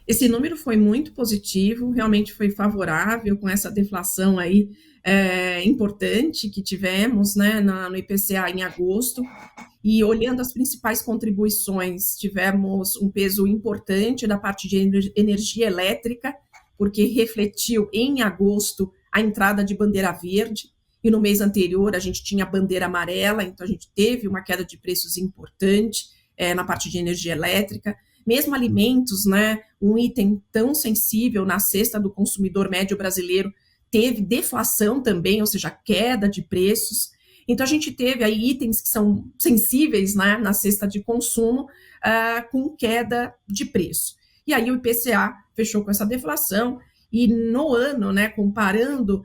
Esse número foi muito positivo, realmente foi favorável com essa deflação aí importante que tivemos, né, no IPCA em agosto. E olhando as principais contribuições, tivemos um peso importante da parte de energia elétrica, porque refletiu em agosto a entrada de bandeira verde, e no mês anterior a gente tinha bandeira amarela, então a gente teve uma queda de preços importante na parte de energia elétrica. Mesmo alimentos, né, um item tão sensível na cesta do consumidor médio brasileiro, teve deflação também, ou seja, queda de preços. Então, a gente teve aí itens que são sensíveis, né, na cesta de consumo, com queda de preço. E aí o IPCA fechou com essa deflação, e no ano, né, comparando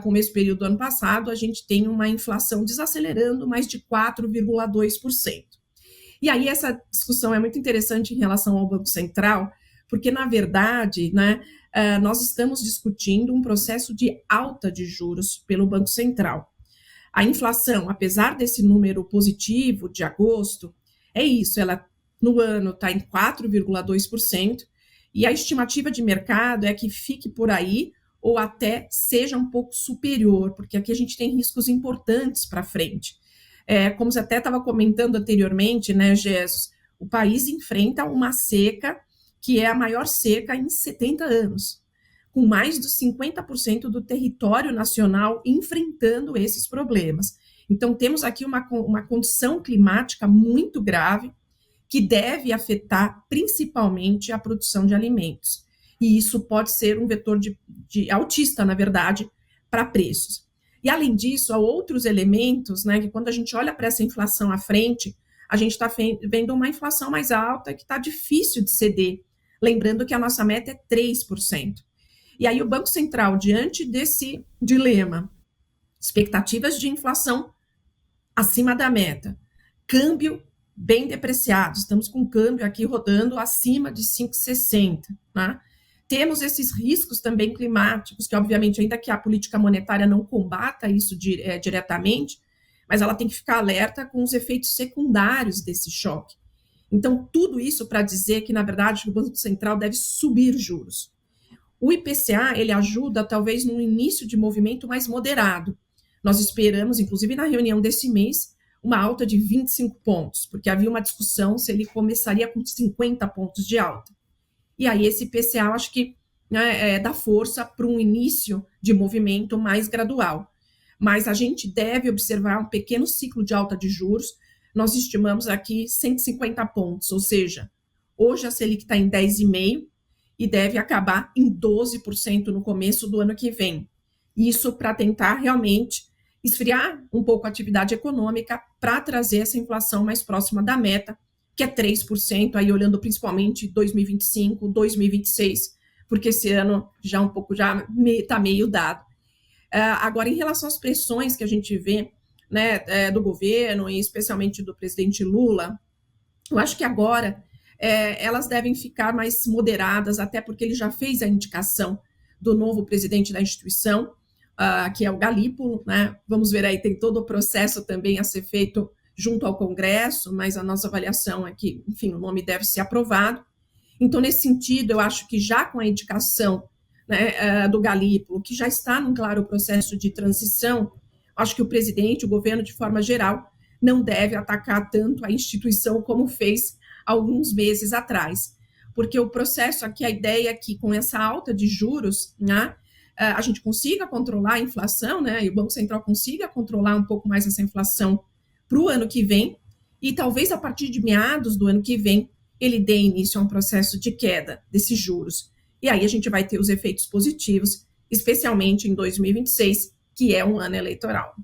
com o mesmo período do ano passado, a gente tem uma inflação desacelerando mais de 4,2%. E aí essa discussão é muito interessante em relação ao Banco Central, porque, na verdade, né, nós estamos discutindo um processo de alta de juros pelo Banco Central. A inflação, apesar desse número positivo de agosto, é isso, ela no ano está em 4,2%, e a estimativa de mercado é que fique por aí ou até seja um pouco superior, porque aqui a gente tem riscos importantes para frente. Como você até estava comentando anteriormente, né, Jesus, o país enfrenta uma seca que é a maior seca em 70 anos, com mais de 50% do território nacional enfrentando esses problemas. Então, temos aqui uma condição climática muito grave que deve afetar principalmente a produção de alimentos. E isso pode ser um vetor de altista, na verdade, para preços. E, além disso, há outros elementos, né, que quando a gente olha para essa inflação à frente, a gente está vendo uma inflação mais alta que está difícil de ceder. Lembrando que a nossa meta é 3%. E aí o Banco Central, diante desse dilema, expectativas de inflação acima da meta, câmbio bem depreciado, estamos com o câmbio aqui rodando acima de 5,60, né? Temos esses riscos também climáticos, que obviamente, ainda que a política monetária não combata isso diretamente, mas ela tem que ficar alerta com os efeitos secundários desse choque. Então, tudo isso para dizer que, na verdade, o Banco Central deve subir juros. O IPCA, ele ajuda, talvez, num início de movimento mais moderado. Nós esperamos, inclusive na reunião desse mês, uma alta de 25 pontos, porque havia uma discussão se ele começaria com 50 pontos de alta. E aí esse IPCA, acho que dá força para um início de movimento mais gradual. Mas a gente deve observar um pequeno ciclo de alta de juros. Nós estimamos aqui 150 pontos, ou seja, hoje a Selic está em 10,5%, e deve acabar em 12% no começo do ano que vem. Isso para tentar realmente esfriar um pouco a atividade econômica para trazer essa inflação mais próxima da meta, que é 3%, aí olhando principalmente 2025, 2026, porque esse ano já um pouco já está meio dado. Agora, em relação às pressões que a gente vê, né, do governo, e especialmente do presidente Lula, eu acho que agora elas devem ficar mais moderadas, até porque ele já fez a indicação do novo presidente da instituição, que é o Galípolo, né? Vamos ver aí, tem todo o processo também a ser feito junto ao Congresso, mas a nossa avaliação é que, enfim, o nome deve ser aprovado. Então, nesse sentido, eu acho que já com a indicação, né, do Galípolo, que já está num claro processo de transição, acho que o presidente, o governo, de forma geral, não deve atacar tanto a instituição como fez alguns meses atrás, porque o processo aqui, a ideia é que com essa alta de juros, né, a gente consiga controlar a inflação, né, e o Banco Central consiga controlar um pouco mais essa inflação para o ano que vem, e talvez a partir de meados do ano que vem ele dê início a um processo de queda desses juros. E aí a gente vai ter os efeitos positivos, especialmente em 2026, que é um ano eleitoral.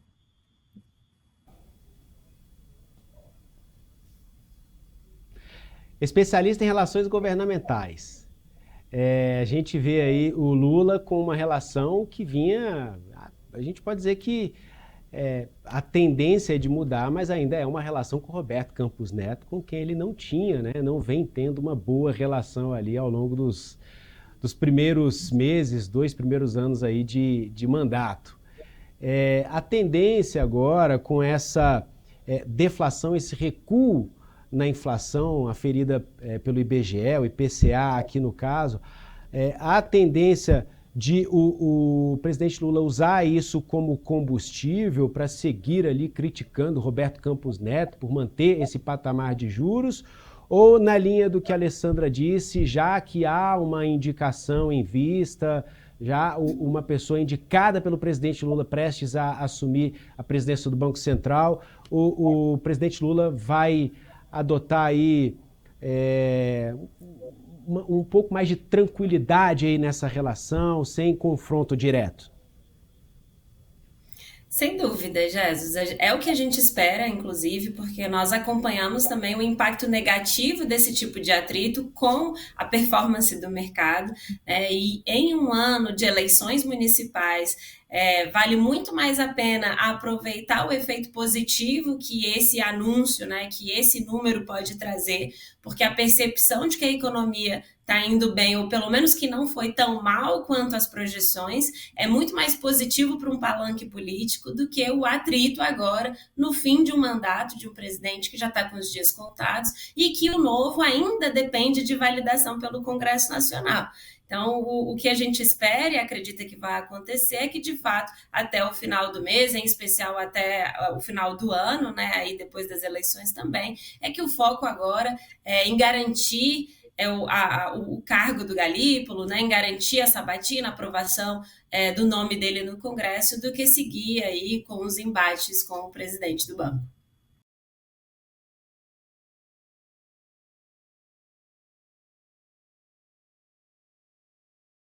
Especialista em relações governamentais. A gente vê aí o Lula com uma relação que vinha, a gente pode dizer que a tendência é de mudar, mas ainda é uma relação com o Roberto Campos Neto, com quem ele não tinha, né? Não vem tendo uma boa relação ali ao longo dos primeiros meses, 2 primeiros anos aí de mandato. A tendência agora, com essa deflação, esse recuo na inflação aferida pelo IBGE, o IPCA aqui no caso, há tendência de o presidente Lula usar isso como combustível para seguir ali criticando Roberto Campos Neto por manter esse patamar de juros, ou na linha do que a Alessandra disse, já que há uma indicação em vista, já uma pessoa indicada pelo presidente Lula prestes a assumir a presidência do Banco Central, o presidente Lula vai adotar aí um pouco mais de tranquilidade aí nessa relação, sem confronto direto? Sem dúvida, Jesus. É o que a gente espera, inclusive, porque nós acompanhamos também o impacto negativo desse tipo de atrito com a performance do mercado. E em um ano de eleições municipais, vale muito mais a pena aproveitar o efeito positivo que esse anúncio, né, que esse número pode trazer, porque a percepção de que a economia está indo bem, ou pelo menos que não foi tão mal quanto as projeções, é muito mais positivo para um palanque político do que o atrito agora, no fim de um mandato de um presidente que já está com os dias contados e que o novo ainda depende de validação pelo Congresso Nacional. Então, o que a gente espera e acredita que vai acontecer é que, de fato, até o final do mês, em especial até o final do ano, né, aí depois das eleições também, é que o foco agora é em garantir o cargo do Galípolo, né, em garantir a sabatina, a aprovação do nome dele no Congresso, do que seguir aí com os embates com o presidente do banco.